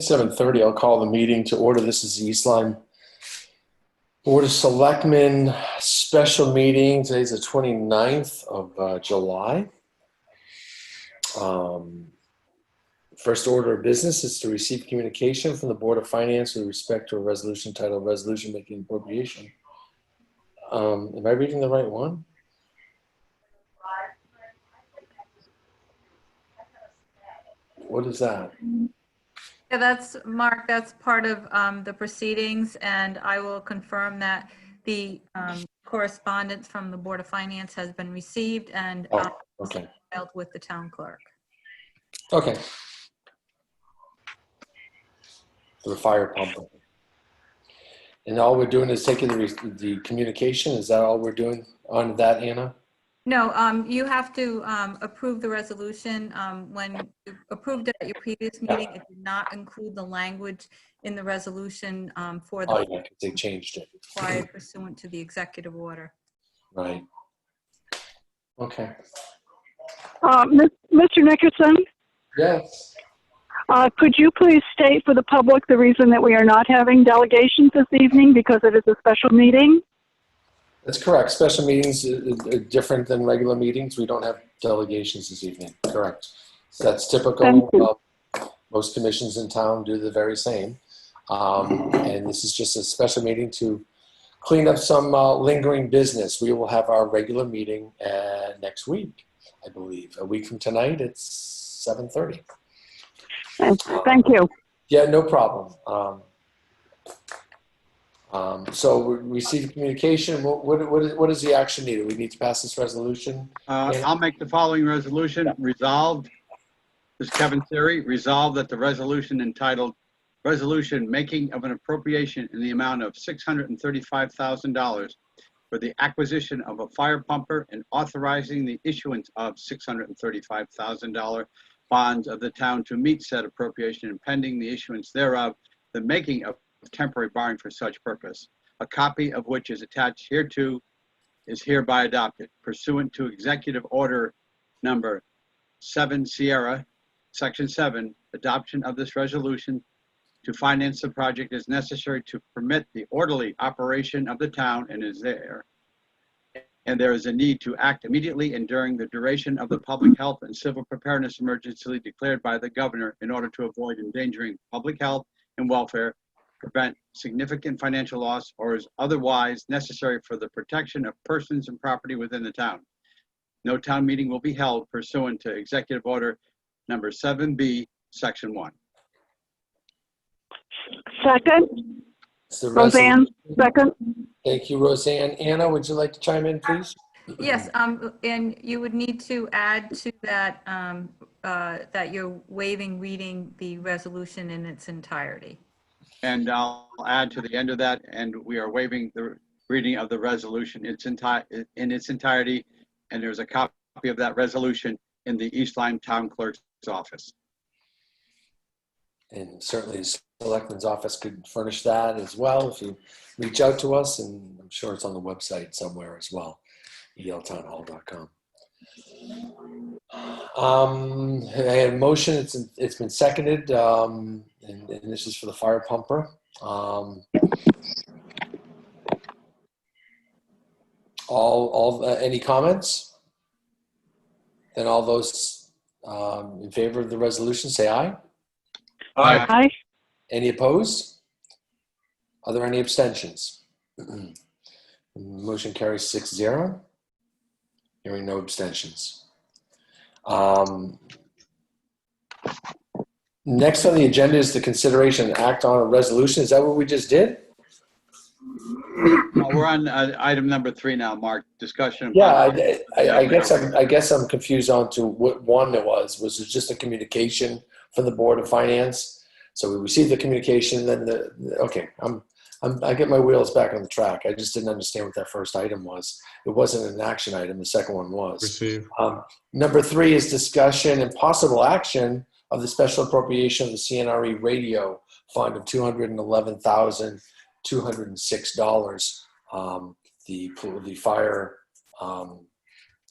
7:30, I'll call the meeting to order. This is the East Lyme Board of Selectmen special meeting. Today's the 29th of July. First order of business is to receive communication from the Board of Finance with respect to a resolution titled Resolution Making Appropriation. Am I reading the right one? What is that? Yeah, that's Mark. That's part of the proceedings, and I will confirm that the correspondence from the Board of Finance has been received and Okay. filed with the town clerk. Okay. For the fire pump. And all we're doing is taking the communication. Is that all we're doing on that, Anna? No, you have to approve the resolution. When you approved it at your previous meeting, it did not include the language in the resolution for the yeah, because they changed it. required pursuant to the executive order. Right. Okay. Mr. Nickerson, Yes. could you please state for the public the reason that we are not having delegations this evening because it is a special meeting? That's correct. Special meetings are different than regular meetings. We don't have delegations this evening. Correct. So that's typical. Most commissions in town do the very same. And this is just a special meeting to clean up some lingering business. We will have our regular meeting next week, I believe. A week from tonight, it's 7:30. Thank you. Yeah, no problem. So we received communication. What is the action needed? We need to pass this resolution. I'll make the following resolution. Resolved, this is Kevin Siri, resolved that the resolution entitled Resolution Making of an Appropriation in the amount of $635,000 for the acquisition of a fire pumper and authorizing the issuance of $635,000 bonds of the town to meet said appropriation and pending the issuance thereof, the making of temporary borrowing for such purpose, a copy of which is attached hereto, is hereby adopted pursuant to Executive Order Number 7 Sierra, Section 7. Adoption of this resolution to finance the project is necessary to permit the orderly operation of the town and there is a need to act immediately and during the duration of the public health and civil preparedness emergency declared by the governor in order to avoid endangering public health and welfare, prevent significant financial loss, or is otherwise necessary for the protection of persons and property within the town. No town meeting will be held pursuant to Executive Order Number 7B, Section 1. Second. Roseanne, second. Thank you, Roseanne. Anna, would you like to chime in, please? Yes, and you would need to add to that that you're waiving reading the resolution in its entirety. And I'll add to the end of that, and we are waiving the reading of the resolution in its entirety, and there's a copy of that resolution in the East Lyme Town Clerk's office. And certainly the Selectmen's office could furnish that as well if you reach out to us, and I'm sure it's on the website somewhere as well, eltownhall.com. I had a motion. It's been seconded, and this is for the fire pumper. Any comments? Then all those in favor of the resolution say aye. Aye. Any opposed? Are there any abstentions? Motion carries 6-0. Hearing no abstentions. Next on the agenda is the consideration and act on a resolution. Is that what we just did? We're on item number 3 now, Mark. Discussion. Yeah, I guess I'm confused on to what one it was. Was it just a communication from the Board of Finance? So we received the communication, then I get my wheels back on the track. I just didn't understand what that first item was. It wasn't an action item. The second one was. Receive. Number 3 is discussion and possible action of the special appropriation of the CNRE radio fund of $211,206. The fire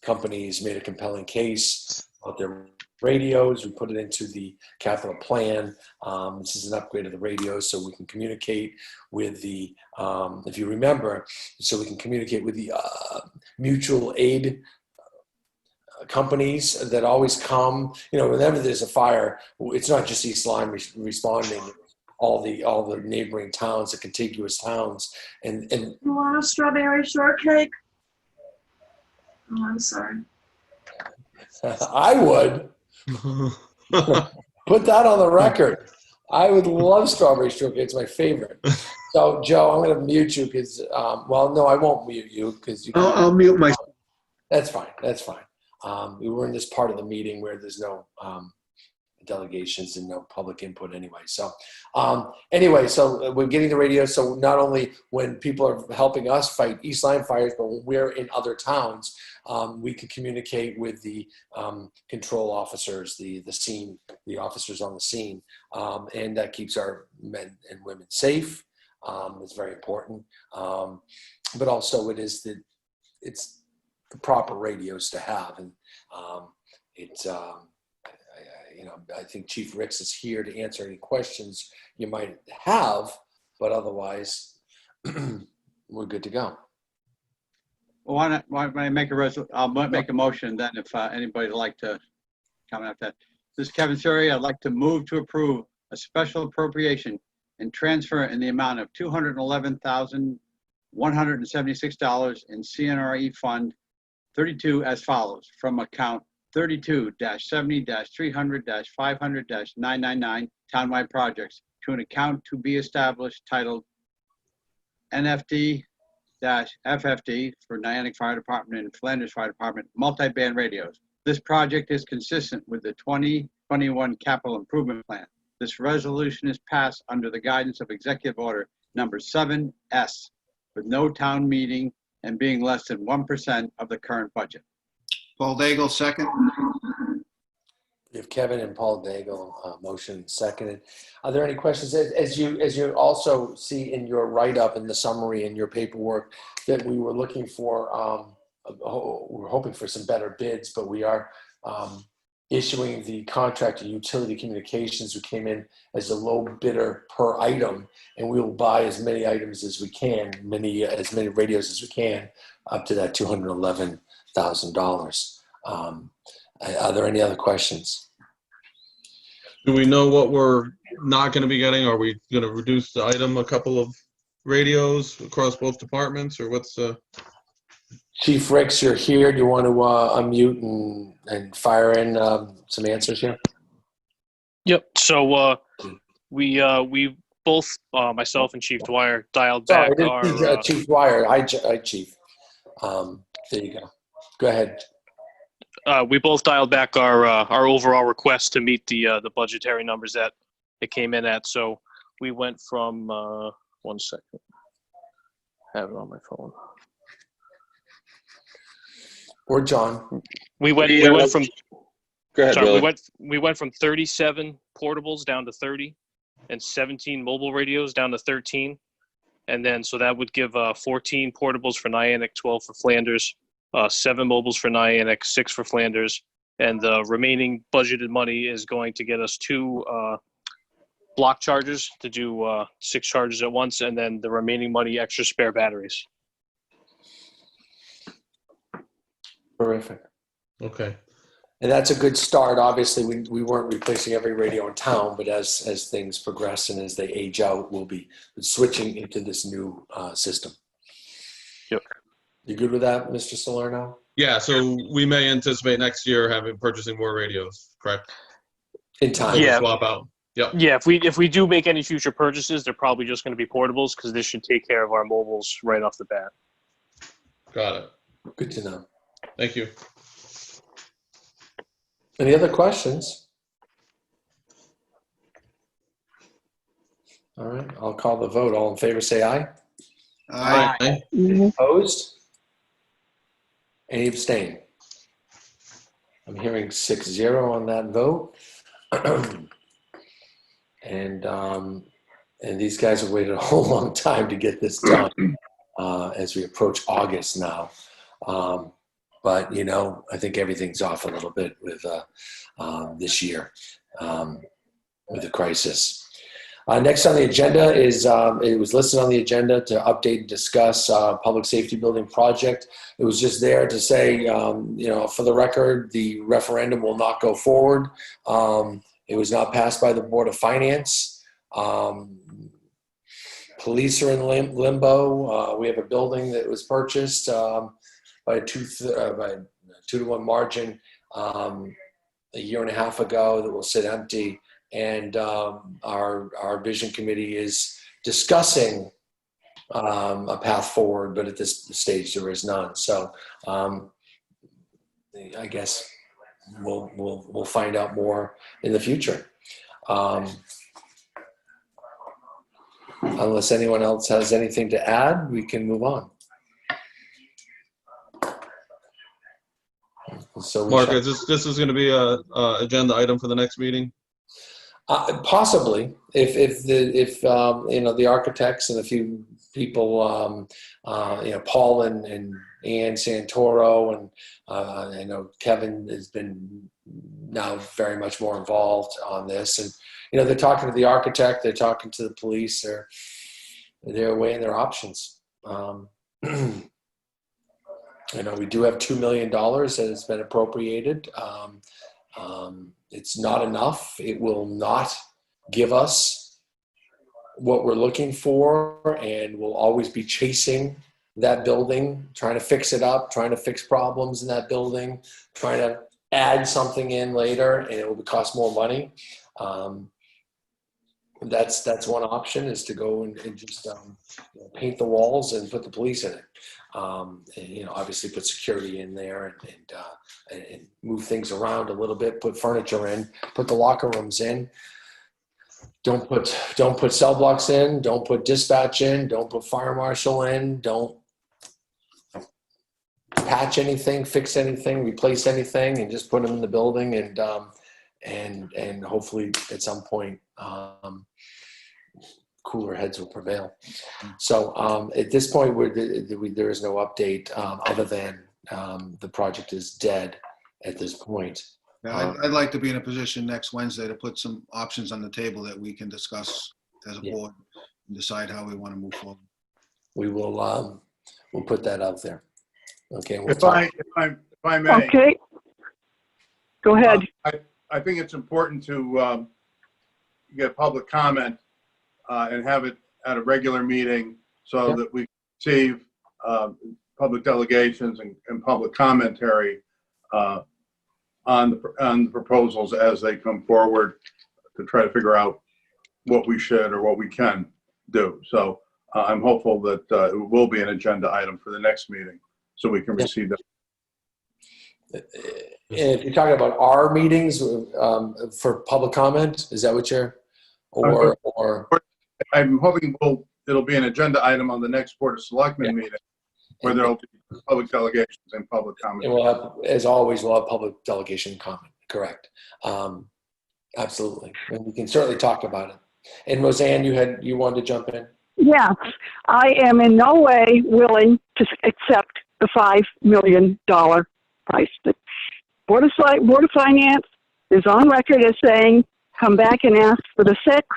companies made a compelling case about their radios. We put it into the capital plan. This is an upgrade of the radios so we can communicate with the, if you remember, so we can communicate with the mutual aid companies that always come. Whenever there's a fire, it's not just East Lyme responding. All the neighboring towns, the contiguous towns, and You want a strawberry shortcake? Oh, I'm sorry. I would put that on the record. I would love strawberry shortcake. It's my favorite. So, Joe, I'm going to mute you because, well, no, I won't mute you because you. I'll mute myself. That's fine. That's fine. We were in this part of the meeting where there's no delegations and no public input anyway. So anyway, so we're getting the radio. So not only when people are helping us fight East Lyme fires, but when we're in other towns, we can communicate with the control officers, the officers on the scene, and that keeps our men and women safe. It's very important. But also it's the proper radios to have, and I think Chief Ricks is here to answer any questions you might have, but otherwise, we're good to go. Well, why don't I make I'll make a motion then if anybody'd like to comment on that. This is Kevin Suri. I'd like to move to approve a special appropriation and transfer in the amount of $211,176 in CNRE Fund 32 as follows, from account 32-70-300-500-999 townwide projects to an account to be established titled NFD-FFD for Niantic Fire Department and Flanders Fire Department multi-band radios. This project is consistent with the 2021 Capital Improvement Plan. This resolution is passed under the guidance of Executive Order number 7S with no town meeting and being less than 1% of the current budget. Paul Daigle, second. We have Kevin and Paul Daigle, motion seconded. Are there any questions? As you also see in your write-up in the summary in your paperwork, that we were looking for, we're hoping for some better bids, but we are issuing the contract to Utility Communications, who came in as a low bidder per item, and we will buy as many items as we can, as many radios as we can, up to that $211,000. Are there any other questions? Do we know what we're not going to be getting? Are we going to reduce the item a couple of radios across both departments, or what's the? Chief Ricks, you're here. Do you want to unmute and fire in some answers here? Yep. So we both, myself and Chief Dwyer, dialed back our. Chief Dwyer. Hi, Chief. There you go. Go ahead. We both dialed back our overall request to meet the budgetary numbers that it came in at. So we went from 1 second. I have it on my phone. Or John. We went from. Go ahead, sorry, Billy. we went from 37 portables down to 30, and 17 mobile radios down to 13, and then so that would give 14 portables for Niantic, 12 for Flanders, 7 mobiles for Niantic, 6 for Flanders, and the remaining budgeted money is going to get us 2 block chargers to do 6 charges at once, and then the remaining money extra spare batteries. Terrific. Okay. And that's a good start. Obviously, we weren't replacing every radio in town, but as things progress and as they age out, we'll be switching into this new system. Yep. You good with that, Mr. Salerno? Yeah. So we may anticipate next year purchasing more radios, correct? In time. Yeah. Swap out. Yep. Yeah. If we do make any future purchases, they're probably just going to be portables because this should take care of our mobiles right off the bat. Got it. Good to know. Thank you. Any other questions? All right, I'll call the vote. All in favor, say aye. Aye. Opposed? Any abstain? I'm hearing 6-0 on that vote. And these guys have waited a whole long time to get this done as we approach August now. but you know, I think everything's off a little bit with this year with the crisis. Next on the agenda is, it was listed on the agenda to update and discuss public safety building project. It was just there to say, you know, for the record, the referendum will not go forward. It was not passed by the Board of Finance. Police are in limbo. We have a building that was purchased by a 2-to-1 margin a year and a half ago that will sit empty. And our vision committee is discussing a path forward, but at this stage there is none. So I guess we'll find out more in the future. Unless anyone else has anything to add, we can move on. So Mark, this is going to be a agenda item for the next meeting? Possibly, if you know, the architects and a few people, you know, Paul and Ann Santoro, and I know Kevin has been now very much more involved on this, and you know, they're talking to the architect, they're talking to the police, they're weighing their options. You know, we do have $2 million that has been appropriated. It's not enough. It will not give us what we're looking for, and we'll always be chasing that building, trying to fix it up, trying to fix problems in that building, trying to add something in later, and it will cost more money. That's one option, is to go and just you know, paint the walls and put the police in it. And, you know, obviously put security in there and move things around a little bit, put furniture in, put the locker rooms in. Don't put cell blocks in, don't put dispatch in, don't put fire marshal in, don't patch anything, fix anything, replace anything, and just put them in the building, and hopefully at some point cooler heads will prevail. So at this point, there is no update other than the project is dead at this point. Yeah, I'd like to be in a position next Wednesday to put some options on the table that we can discuss as a board and decide how we want to move forward. We will we'll put that out there. Okay. We'll If I may. Okay. Go ahead. I think it's important to get public comment and have it at a regular meeting so that we receive public delegations and public commentary on the proposals as they come forward, to try to figure out what we should or what we can do. So I'm hopeful that it will be an agenda item for the next meeting, so we can receive that. If you're talking about our meetings for public comment, is that what you're, or? I'm hoping it'll be an agenda item on the next Board of Selectmen meeting, where there'll be public delegations and public comment. And we'll have, as always, we'll have public delegation comment. Correct. Absolutely. And we can certainly talk about it. And Roseanne, you wanted to jump in? Yes, I am in no way willing to accept the $5 million price. The Board of Finance is on record as saying, come back and ask for the 6.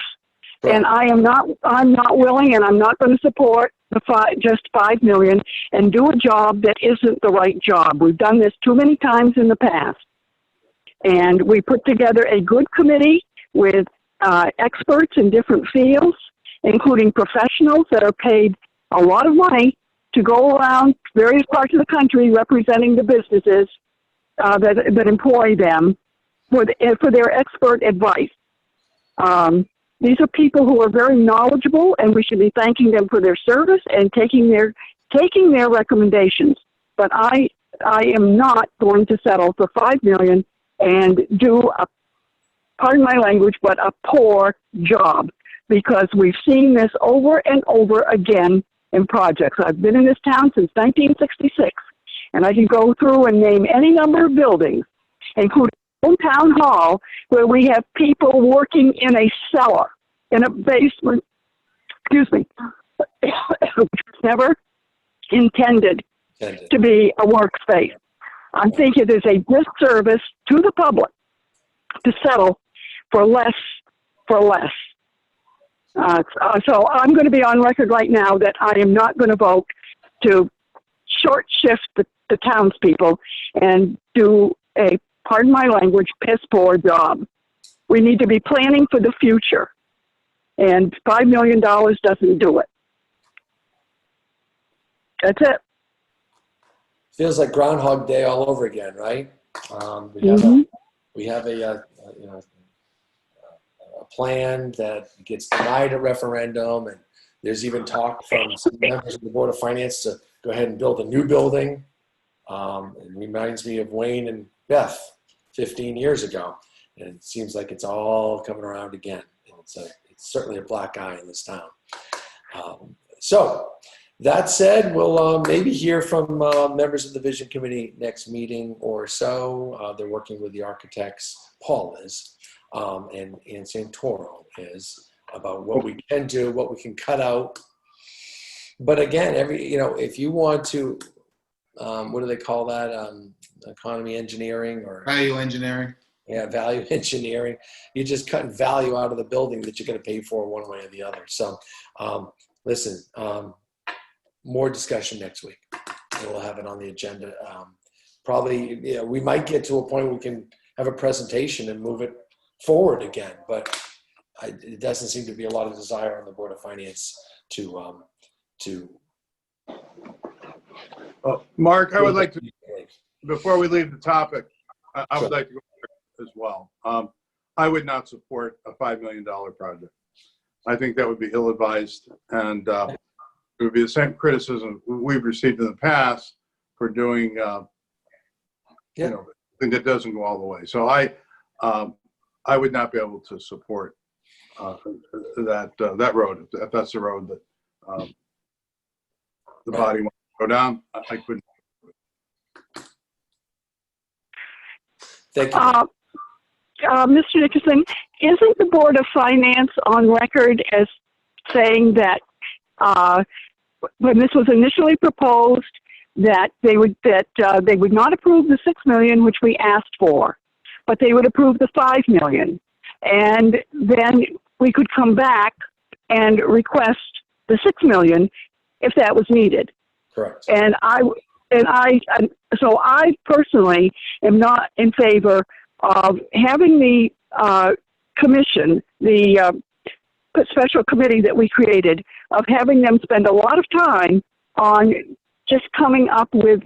Right. And I'm not willing, and I'm not going to support just $5 million and do a job that isn't the right job. We've done this too many times in the past. And we put together a good committee with experts in different fields, including professionals that are paid a lot of money to go around various parts of the country representing the businesses that employ them for their expert advice. These are people who are very knowledgeable, and we should be thanking them for their service and taking their recommendations. But I am not going to settle for $5 million and do pardon my language, but a poor job, because we've seen this over and over again in projects. I've been in this town since 1966, and I can go through and name any number of buildings, including town hall, where we have people working in a cellar, in a basement, which was never intended to be a workspace. I think it is a disservice to the public to settle for less. So I'm going to be on record right now that I am not going to vote to short shift the townspeople and do a, pardon my language, piss poor job. We need to be planning for the future, and $5 million doesn't do it. That's it. Feels like Groundhog Day all over again, right? We have a plan that gets denied a referendum, and there's even talk from some members of the Board of Finance to go ahead and build a new building. It reminds me of Wayne and Beth 15 years ago, and it seems like it's all coming around again. And it's certainly a black eye in this town. So that said, we'll maybe hear from members of the Vision Committee next meeting or so. They're working with the architects, Paul is, and Santoro is, about what we can do, what we can cut out. But again, if you want to, what do they call that? Economy engineering or Value engineering. Yeah, value engineering. You're just cutting value out of the building that you're going to pay for one way or the other. So, listen, more discussion next week, and we'll have it on the agenda. Probably, we might get to a point where we can have a presentation and move it forward again, but it doesn't seem to be a lot of desire on the Board of Finance to. Mark, I would like to, before we leave the topic, I would like to go as well. I would not support a $5 million project. I think that would be ill-advised, and it would be the same criticism we've received in the past for doing, thing that doesn't go all the way. So I would not be able to support that road, if that's the road that the body wants to go down. I couldn't. Thank you. Mr. Nickerson, isn't the Board of Finance on record as saying that when this was initially proposed, that they would not approve the $6 million, which we asked for, but they would approve the $5 million, and then we could come back and request the $6 million if that was needed. Correct. So I personally am not in favor of having the commission, the special committee that we created, of having them spend a lot of time on just coming up with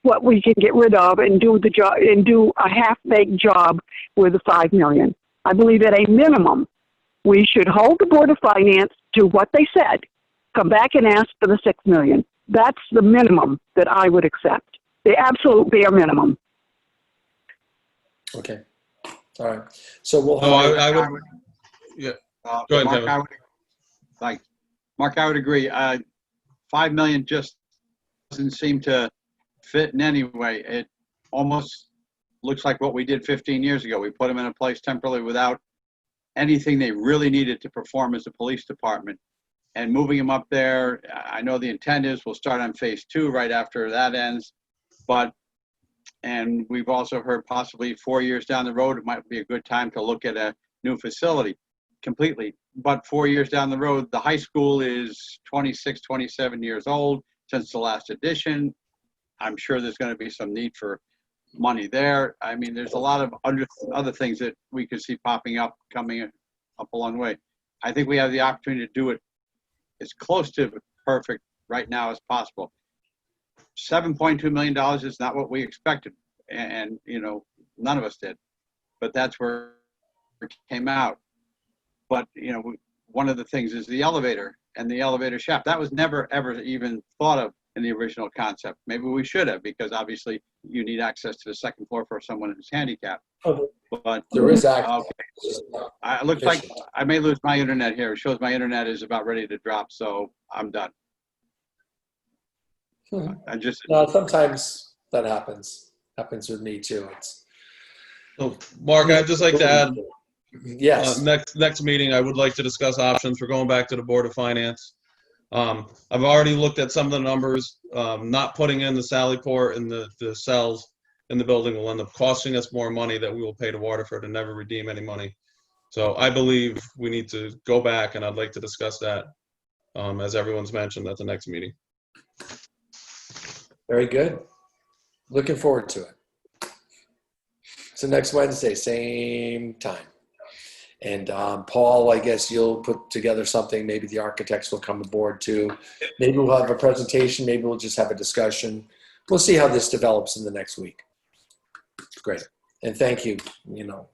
what we can get rid of and do the job and do a half-baked job with the $5 million. I believe at a minimum we should hold the Board of Finance to what they said, come back and ask for the $6 million. That's the minimum that I would accept. The absolute bare minimum. Okay. All right. So we'll. I would. Yeah. Go ahead, Mark, Kevin. Mark, I would agree. $5 million just doesn't seem to fit in any way. It almost looks like what we did 15 years ago. We put them in a place temporarily without anything they really needed to perform as a police department. And moving them up there, I know the intent is we'll start on phase 2 right after that ends. And we've also heard possibly 4 years down the road, it might be a good time to look at a new facility completely. But 4 years down the road, the high school is 26, 27 years old since the last edition. I'm sure there's going to be some need for money there. I mean, there's a lot of other things that we could see popping up, coming up a long way. I think we have the opportunity to do it as close to perfect right now as possible. $7.2 million is not what we expected, and none of us did, but that's where it came out. But one of the things is the elevator and the elevator shaft. That was never ever even thought of in the original concept. Maybe we should have, because obviously you need access to the second floor for someone who's handicapped. But there is access. It looks like I may lose my internet here. It shows my internet is about ready to drop, so I'm done. No, sometimes that happens with me too. So, Mark, I'd just like to add, yes, next meeting, I would like to discuss options for going back to the Board of Finance. I've already looked at some of the numbers, not putting in the Sallyport and the cells in the building will end up costing us more money that we will pay to Waterford and never redeem any money. So I believe we need to go back, and I'd like to discuss that, as everyone's mentioned, at the next meeting. Very good. Looking forward to it. So next Wednesday, same time. And Paul, I guess you'll put together something. Maybe the architects will come aboard too. Maybe we'll have a presentation. Maybe we'll just have a discussion. We'll see how this develops in the next week. Great. And thank you. You know,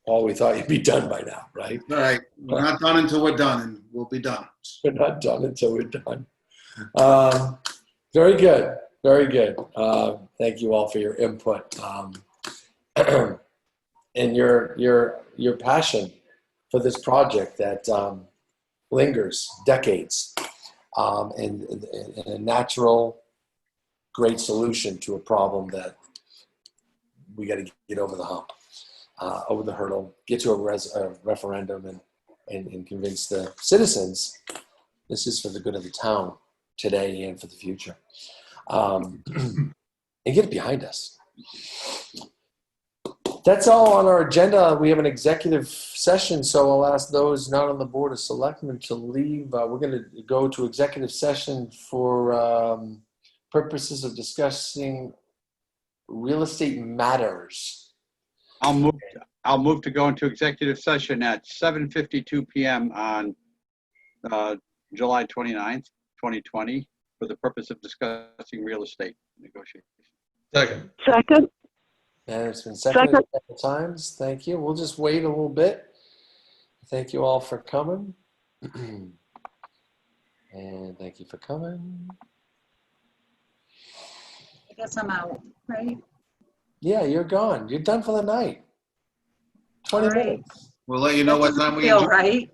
Paul, we thought you'd be done by now, right? All right, we're not done until we're done, and we'll be done. We're not done until we're done. Very good. Very good. Thank you all for your input. And your passion for this project that lingers decades, and a natural, great solution to a problem that we got to get over the hump, over the hurdle, get to a referendum and convince the citizens this is for the good of the town today and for the future, and get it behind us. That's all on our agenda. We have an executive session, so I'll ask those not on the Board of Selectmen to leave. We're going to go to executive session for purposes of discussing real estate matters. I'll move to go into executive session at 7:52 p.m. on July 29th, 2020, for the purpose of discussing real estate negotiations. Second. Second, And it's been seconded a couple times. Thank you. We'll just wait a little bit. Thank you all for coming. And thank you for coming. I guess I'm out, right? Yeah, you're gone. You're done for the night. 20 All right. minutes. We'll let you know what time we Feel adjourn. right.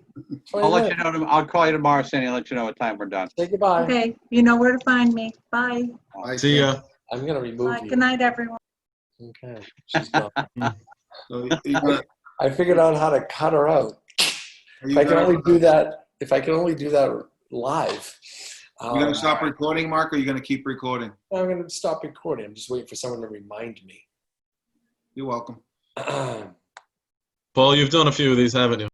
20 I'll let you minutes. know. I'll call you tomorrow, Sandy, and let you know what time we're done. Say goodbye. Okay, you know where to find me. Bye. Bye, See Sam. ya. I'm going to remove Bye. you. Good night, everyone. Okay. She's gone. So you're gonna- I figured out how to cut her out. are If you I can gonna- only do that, live. You gonna stop recording, Mark, or are you gonna keep recording? I'm going to stop recording. I'm just waiting for someone to remind me. You're welcome. Paul, you've done a few of these, haven't you?